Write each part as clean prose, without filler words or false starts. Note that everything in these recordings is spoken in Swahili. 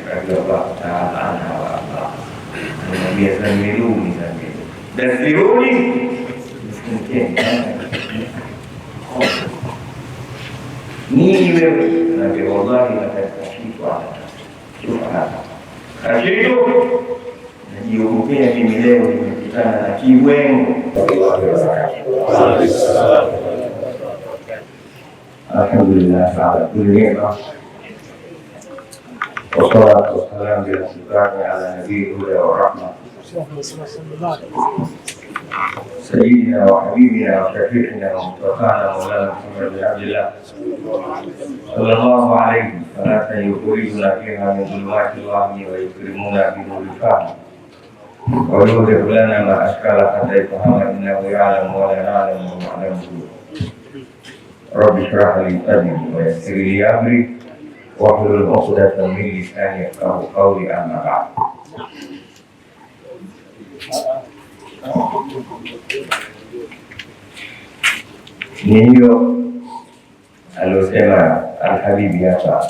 radhiyallahu ta'ala anha wa arda. Nabi zamiluni zamiluni dasiruni mungkin ni wewe Nabi wallahi nakashifu hapa kashifu najiogopea mimi leo nimekutana na kiwengo. Alhamdulillah ta'ala kulima wassalatu wassalamu ala nabiyil huda wa rahmah سيدنا وحبيبنا وشفيعنا ومصطفانا مولانا محمد بن عبد الله صلى الله عليه صلاة يخرجنا فيها من ظلمات الوهم ويكرمنا بنور الفهم ويوضح لنا ما أشكال حتى يفهم إنه يعلم ولا نعلم ويعلمه. رب اشرح لي صدري ويسر لي أمري واحلل عقدة من لساني يفقهوا قولي أما بعد. Ni hiyo alosema Alhabibi hapa,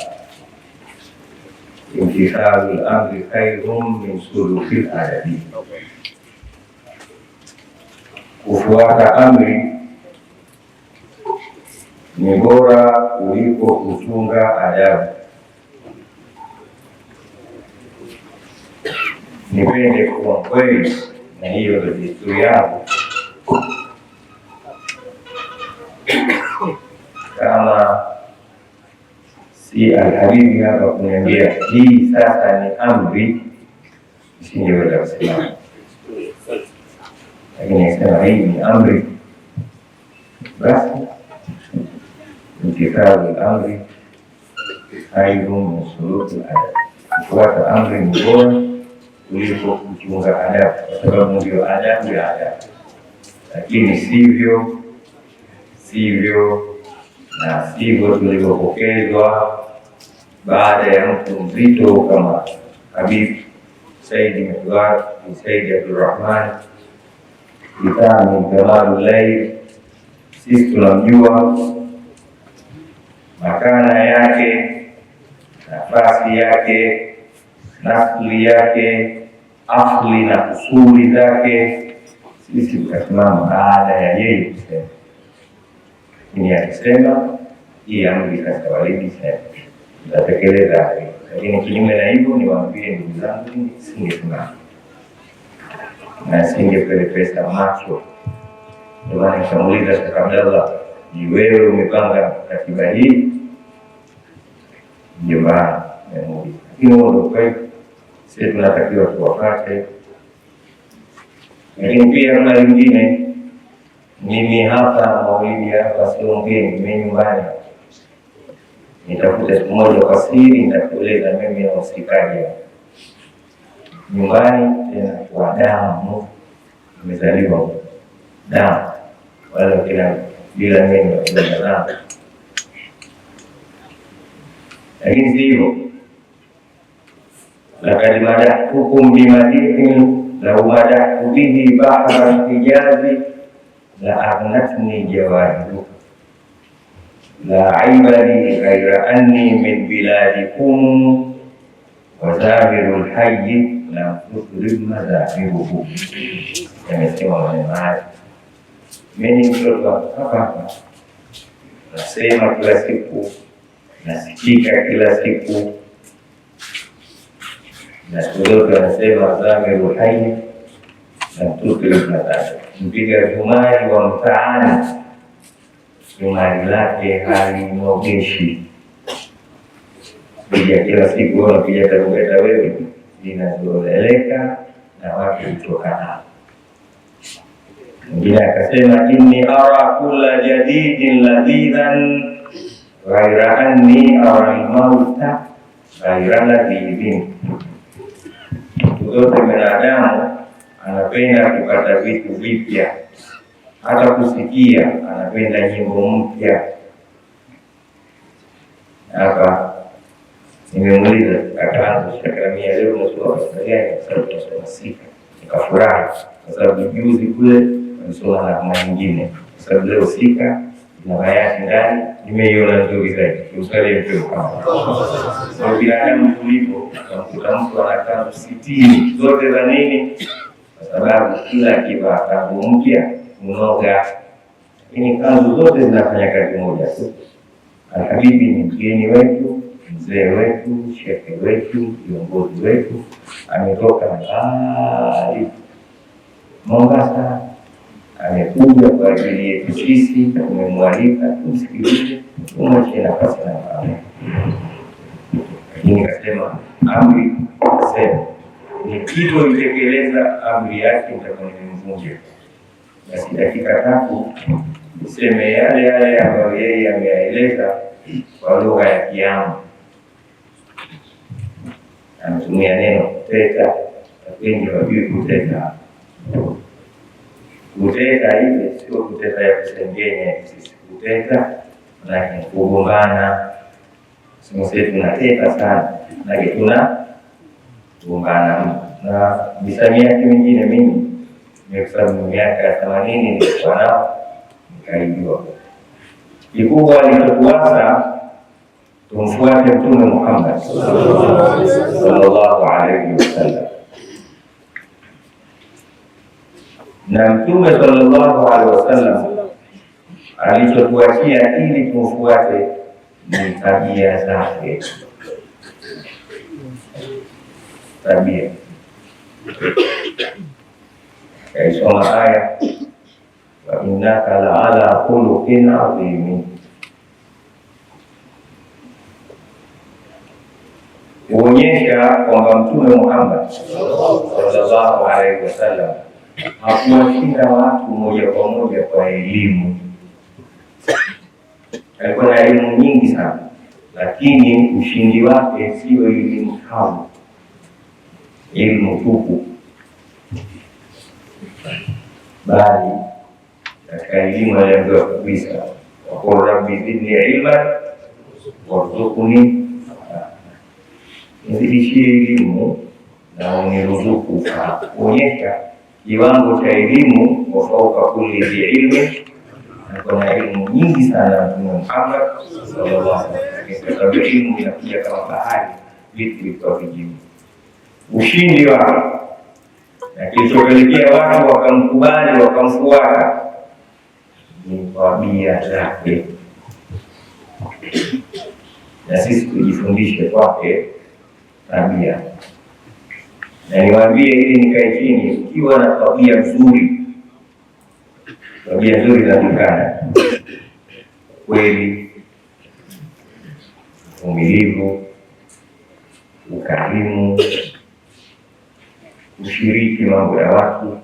imtithalul amri khairun min sulukil adabi, kufuata amri ni bora kuliko kuchunga adabu. Nipende kuwa kweli, na hiyo ndio desturi yangu. Kama si Alhabibi hapa kuniambia hii sasa ni amri, nisingeweza kusema, lakini nasema hii ni amri, basi imtithalul amri khairun min sulukil adab, kufuata amri ni bora kuliko kuchunga adabu, kwa sababu ndio adabu ya adabu. Lakini sivyo na sivyo tulivyopokezwa baada ya mtu mzito kama Habib Saidi Mtwar Saidi Abdurrahman Kitami Jamalul Layl. Sisi tunamjua makana yake, nafasi yake, nasli yake, asli na usuli zake. Sisi tukasimama baada ya yeye kusema, lakini akisema hii amri sasa walidi sema tutatekeleza. Lakini kinyume na hivyo, niwaambie ndugu zangu, singesimama na singepelepesa macho. Ndio maana nikamuuliza Sheikh Abdallah, ni wewe umepanga katiba hii? Ndio maana nimemuuliza, lakini ndio kweli sisi tunatakiwa tuwapate. Lakini pia mara nyingine, mimi hapa maulidi hapa sio mgeni, mimi nyumbani. Nitakuta siku moja kwa siri, nitakueleza mimi na usikaji nyumbani, tena kwa damu, nimezaliwa damu, wala kila bila mimi na damu. Lakini si hivyo, lakad madahtukum bimadihin lau madahtu bihi bahra hijazi la aghnatni jawarihu la aiba li ghaira anni min biladikum wa zamirul hayyi la tukrib madhahiruhu. Yamesema maneno haya. Mimi mtoto hapa nasema kila siku, nasikika kila siku, na kudoka nasema zamirul hayyi la tukrib madhahiruhu. Mpiga zumari wa mtaani, zumari lake halinogeshi. Piga kila siku, unapiga tarumbeta wewe, linazoeleka na watu kutokana. Mwingine akasema, inni ara kulla jadidin ladhidan ghaira anni ara al-mauta ghaira ladhidin. Zote binadamu anapenda kupata vitu vipya, hata kusikia anapenda nyimbo mpya. Hapa nimemuuliza akaanza shakramia, leo nasoma gani? Sababu nasoma sika. Nikafurahi kwa sababu juzi kule nasoma na kama nyingine, kwa sababu leo sika na bayati ndani nimeiona nzuri zaidi. Usikale mtu kama binadamu tulivyo, unakuta mtu ana kanzu 60 zote za nini? Kwa sababu kila kivaa kanzu mpya unoga, lakini kanzu zote zinafanya kazi moja tu. Alhabibi ni mgeni wetu, mzee wetu, shehe wetu, viongozi wetu, ametoka mbali Mombasa, amekuja kwa ajili yetu sisi, tumemwalika tumsikilize, tumwachie nafasi na mama. Lakini kasema amri, sema nikitoitekeleza amri yake nitakuwa nimemvunja. Basi dakika 3 niseme yale yale ambayo yeye ameyaeleza kwa lugha ya Kiamu. Anatumia neno kuteta, wengi wajui kuteta. Kuteta ile sio kuteta ya kusengenya sisi. Kuteta na kugombana. Sisi tunateta sana na tuna kugombana. Na misamiati mingine mimi nimehesabu miaka 80 nilikuwa nao nikaijua. Kikubwa alichotuasa tumfuate Mtume Muhammad sallallahu alaihi wasallam. Na Mtume sallallahu alaihi wasallam alichotuachia ili tumfuate ni tabia zake. Tabia. Kaisoma aya wa innaka la'ala khuluqin adhim. Kuonyesha kwamba Mtume Muhammad sallallahu alaihi wasallam hakuwashinda watu moja kwa moja kwa elimu. Alikuwa na elimu nyingi sana, lakini ushindi wake sio elimu kavu, elimu tupu, bali katika elimu aliambiwa kabisa, waqul rabbi zidni ilman warzuqni, nizidishie elimu na uniruzuku. Kuonyesha kiwango cha elimu wa fauka kulli dhi ilmi. Kuna elimu nyingi sana Mtume Muhammad sallallahu alaihi wasallam. Sababu elimu inakuja kama bahari, vitu viko vijibu. Ushindi wake na kilichopelekea watu wakamkubali wakamfuata ni tabia zake, na sisi tujifundishe kwake tabia. Na niwaambie ili nikae chini, ukiwa na tabia nzuri, tabia nzuri inajulikana: kweli, uvumilivu, ukarimu, kushiriki mambo ya watu,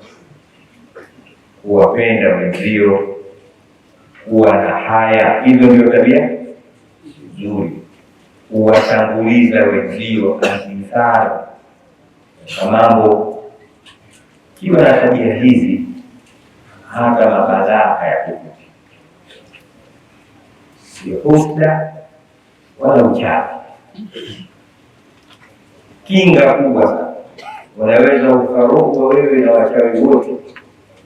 kuwapenda wenzio, kuwa na haya. Hizo ndio tabia nzuri. Kuwatanguliza wenzio antisara kwa mambo. Kiwa na tabia hizi, hata mabalaa hayakukuti. Sio husda wala uchawi. Kinga kubwa sana. Unaweza ukarogwa wewe na wachawi wote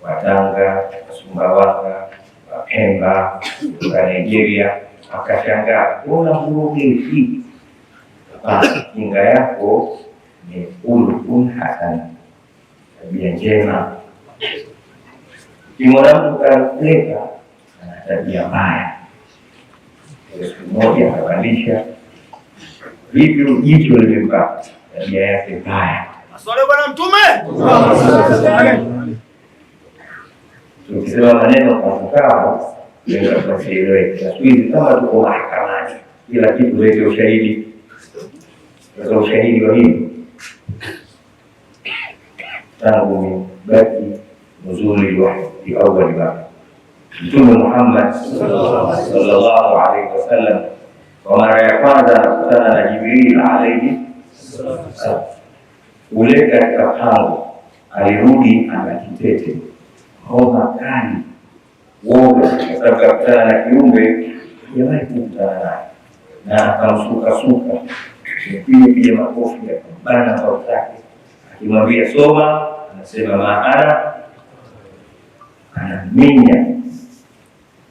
wa Tanga, Sumbawanga, wa Pemba, wa Nigeria, akashangaa una mbuge hii. Kinga yako ni khuluqun hasan, tabia njema. Kimwana mtu kaleta ana tabia mbaya, siku moja akapandisha vipi jicho limempa tabia yake mbaya. Asante Bwana Mtume. Tukisema maneno kwa mkao ndio tunasielewa. Sisi kama tuko mahakamani, kila kitu lete ushahidi. Sasa ushahidi wa hili tangu baki nuzuli wa awali wa Mtume Muhammad sallallahu alaihi wasallam, kwa mara ya kwanza anakutana na Jibril alaihi salam. Ule katika pango alirudi ana kitete, homa kali, woga, sababu akutana na kiumbe jamaa kukutana naye na akamsuka piga makofi ya kubana kwa utake, akimwambia soma, anasema maana anaminya.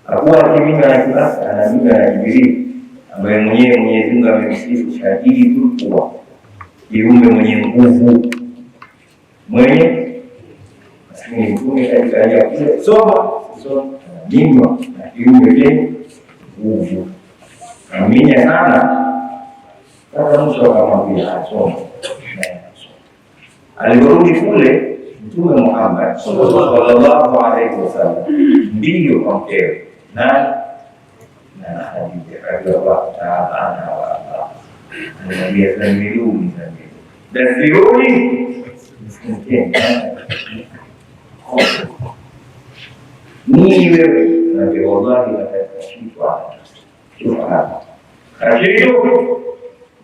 Hakuwa akiminya na kibasa, anaminya na Jibril ambaye mwenyewe Mwenyezi Mungu amemsifu shahidi kulikuwa kiumbe mwenye nguvu, mwenye maskini mtume katika hali ya kule soma jinywa na kiumbe chenye nguvu. Aminya sana kama mtu akamwambia asoma. Aliporudi kule Mtume Muhammad sallallahu alaihi wasallam ndiyo kwa mkewe na Khadija radhiallahu ta'ala anha wa arda, anamwambia zamiluni ni wewe na wallahi watakashifwa kashitu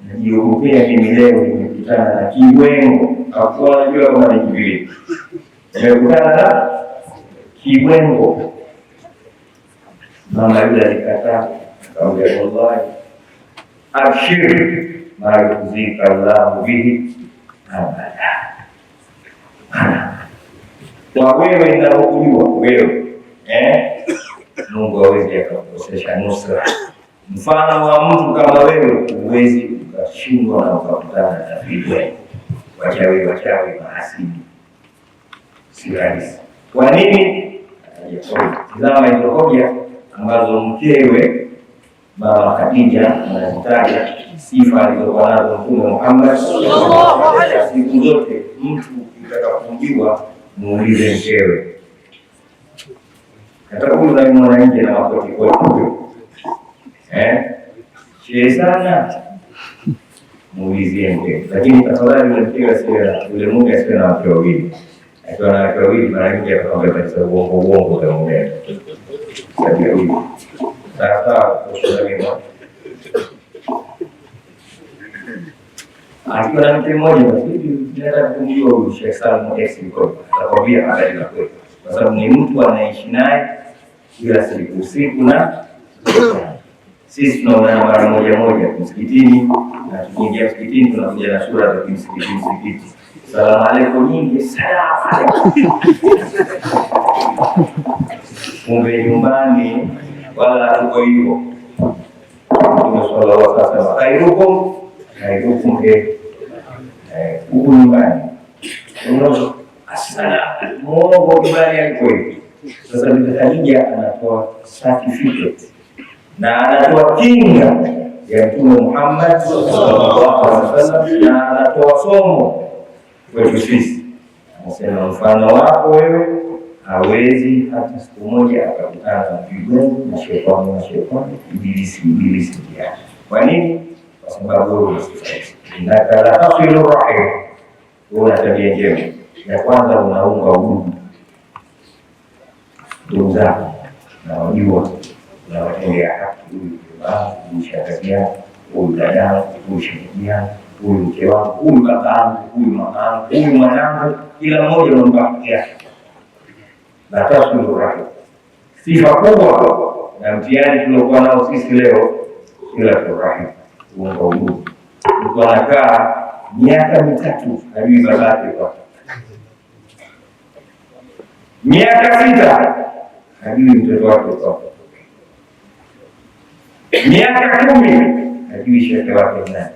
najiogopea mimi leo nimekutana na kibwengo. Hakuwa anajua kama ni Jibril. Nimekutana na kibwengo. Mama yule alikataa, akamwambia wallahi abshir ma yuzika Allahu bihi abada. Kwa wewe ninakujua wewe, Mungu hawezi akakukosesha nusra. Mfano wa mtu kama wewe huwezi ukashindwa na ukakutana na vibwengo, wachawi mahasidi, si rahisi. Kwa nini? Tazama hizo hoja ambazo mkewe Mama Khadija anazitaja, sifa alizokuwa nazo Mtume Muhammad sallallahu alaihi wasallam. Siku zote mtu ukitaka kumjua muulize mkewe. Nataka kuuliza ni mwanamke na wakati kwa shehe sana, muulizie mkewe. Lakini tafadhali mkewe asiwe yule mume asiwe na wake wawili. Akiwa na wake wawili mara nyingi atakwambia kabisa uongo kwa mume. Sababu hiyo sasa kusema akiwa na mke mmoja basi nataka kumjua huyu Sheikh Salmo Exiko atakwambia habari za kweli, kwa sababu ni mtu anaishi naye kila siku usiku na sisi tunaona mara moja msikitini, na tukiingia msikitini tunakuja na sura za msikiti. Salamu alaykum nyingi, salamu alaykum. Kumbe nyumbani wala tuko hivyo. Mtume sallallahu alaihi wasallam khairukum huku nyumbani. Mungu nyumbani alikuwa hivi. Sasa Bibi Khadija anatoa certificate na anatoa kinga ya Mtume Muhammad sallallahu alaihi wasallam, na anatoa somo kwetu sisi. Anasema mfano wako wewe hawezi hata siku moja akakutana na vibwengo na shetani ibilisi yake. Kwa nini? Kwa sababu wewe unataka la tasilu rahim, una tabia njema. Ya kwanza unaunga udugu, ndugu zako na wajua unawatendea haki, huyu baba, huyu shangazi yangu, huyu dada yangu, huyu shemeji yangu, huyu mke wangu, huyu baba yangu, huyu mama yangu, huyu mwanangu, kila mmoja unampa haki yake. La tasilu rahim, sifa kubwa na mtihani tuliokuwa nao sisi leo, ila rahim, kuunga udugu. Mtu anakaa miaka 3 hajui babake kwa miaka 6 hajui mtoto wake kwa miaka 10 hajui shekhe wake nani,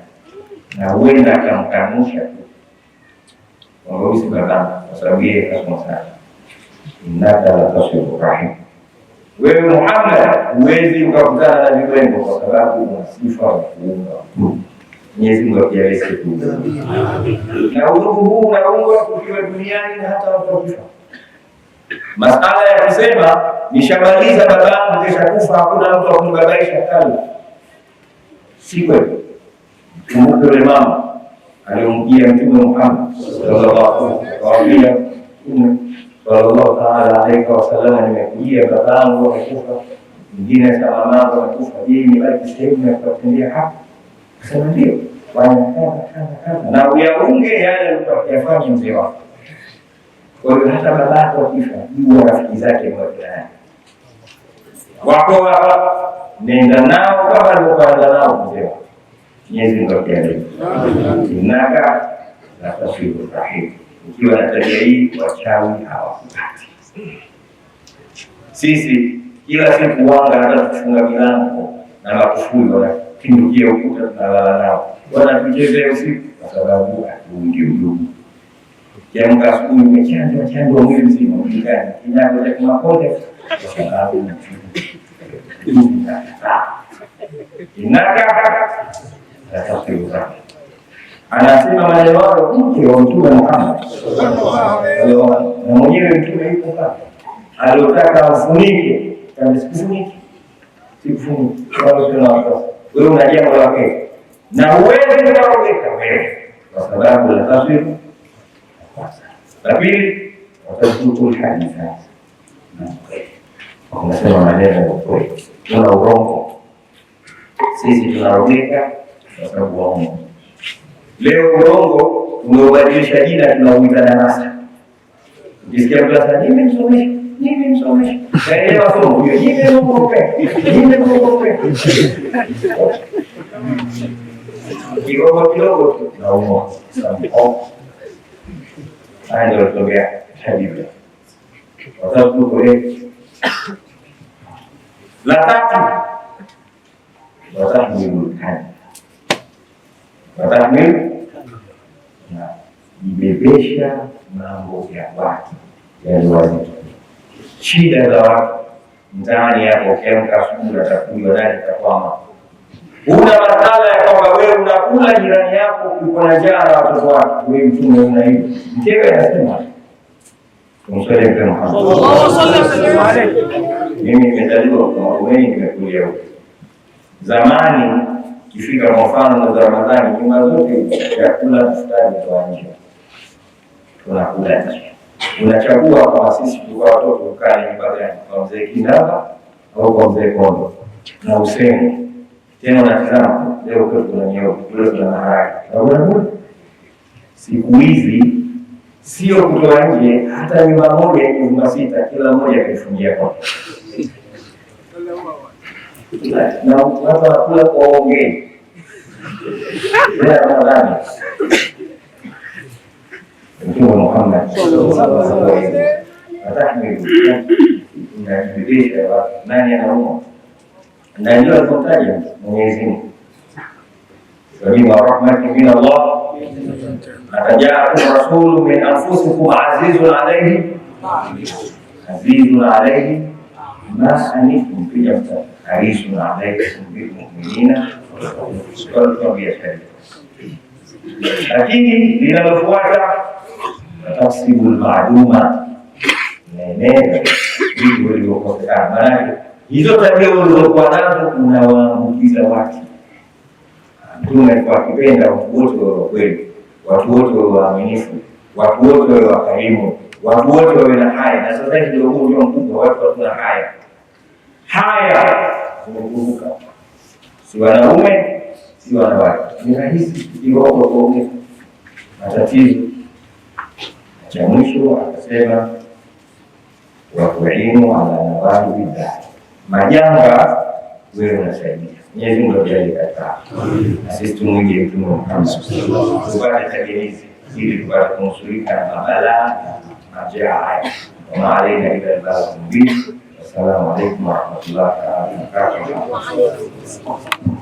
na huenda akamkanusha tu kwamba huyu si babangu kwa sababu yeye kasoma sana. Innaka la tasilu rahim, wewe Muhammad huwezi ukakutana na vibwengo kwa sababu una sifa ya kuunga udugu. Mwenyezi Mungu akijalie tu. Na udugu huu unaungwa ukiwa duniani na hata ukifa. Masala ya kusema nishamaliza babangu kisha kufa hakuna mtu akumbabaisha kali, si kweli. Kumbuka yule mama aliyomjia Mtume Muhammad sallallahu alaihi wasallam, nimekujia babangu amekufa, mwingine kama mamangu amekufa, je, nibaki sehemu ya kutendea haki? Sema ndio, na uyaunge yale utakayoyafanya mzee wako. Kwa hiyo hata babako akifa, jua rafiki zake wako nenda nao kama alivyoanza nao mzee wako. Mwenyezi Mungu akijalie. Innaka la tasilu rahim, ukiwa na tabia hii wachawi hawakupati. Sisi kila siku wanga hata kufunga milango na makufuli wanapindukia ukuta tunalala nao, wanatuchezea usiku kwa sababu ndio ndugu. Kiamka asubuhi umechanjwa mwili mzima mjikani, kinyago cha kimakonde kwa sababu inaka tatafiuza. Anasema maneno hayo mke wa Mtume Muhammad, na mwenyewe Mtume yuko pale, aliotaka afunike kama sikufunike, sikufunike. Wewe una jambo lake na huwezi kuongeka wewe kwa sababu la taswifu. La pili, watazukul haditha, unasema maneno ya ukweli, una urongo. Sisi tunarogeka kwa sababu wa uongo. Leo urongo umeubadilisha jina, tunauita darasa. Ukisikia mtu anasema nimemsomesha, kaelewa somo hiyo, nimemsomesha. Kidogo tu na uongo. Haya ndio tunatokea hadithi. Kwa sababu tuko hivi. La tatu ni burudani. Na ibebesha mambo ya watu yaliyowazi. Shida za watu mtaani hapo, ukiamka asubuhi atakunywa nani atakwama. Una masala ya kwamba wewe unakula jirani yako uko na njaa na watoto wako, wewe Mtume una hivi. Mkewe anasema tumswali Mtume Muhammad sallallahu alaihi wasallam. Mimi nimezaliwa kwa Makueni, nimekulia huko. Zamani kifika kwa mfano za Ramadhani, nyumba zote chakula mstari kwa nje. Tunakula nje. Unachagua kwa sisi kwa watoto kukaa nyumba gani? Kwa mzee Kindaba au kwa mzee Kondo? Na useme tena unatazama leo kuna nyeupe, leo kuna maharage. Unaona? Siku hizi sio kutoa nje, hata nyumba moja yenye nyumba sita, kila mmoja kaifungia kwa. Na watu wanakula kwa ongei. Leo Ramadhani. Mtume Muhammad sallallahu alaihi wasallam atahmilu inajibisha nani anaumwa. Na ndio alipotaja Mwenyezi Mungu. Wa rahmatu min Allah atajaakum rasulun min anfusikum azizun alayhi ma anittum fi jannah harisun alaykum bil mu'minina wa biashara. Lakini linalofuata tafsirul ma'luma nene hivyo ilivyokosekana. Maana hizo tabia ulizokuwa nazo unawaambukiza watu. Mtume alikuwa akipenda watu wote wawe kweli, watu wote wawe waaminifu, watu wote wawe wakarimu, watu wote wawe na haya. Na sasa hivi ndio huu ndio mkubwa, watu hatuna haya. Haya tumekumbuka, si wanaume si wanawake. Ni rahisi kidogo kuongea matatizo. Cha mwisho akasema wakuimu ala nawali bidhaa, majanga wewe unasaidia. Mwenyezi Mungu ajalie na sisi tumwige Mtume Muhammad tupate tabia hizi ili tupate kunusurika na mabalaa na majanga haya. Wa alaina ila al-balagh mubin. Assalamu alaykum wa rahmatullahi wa barakatuh.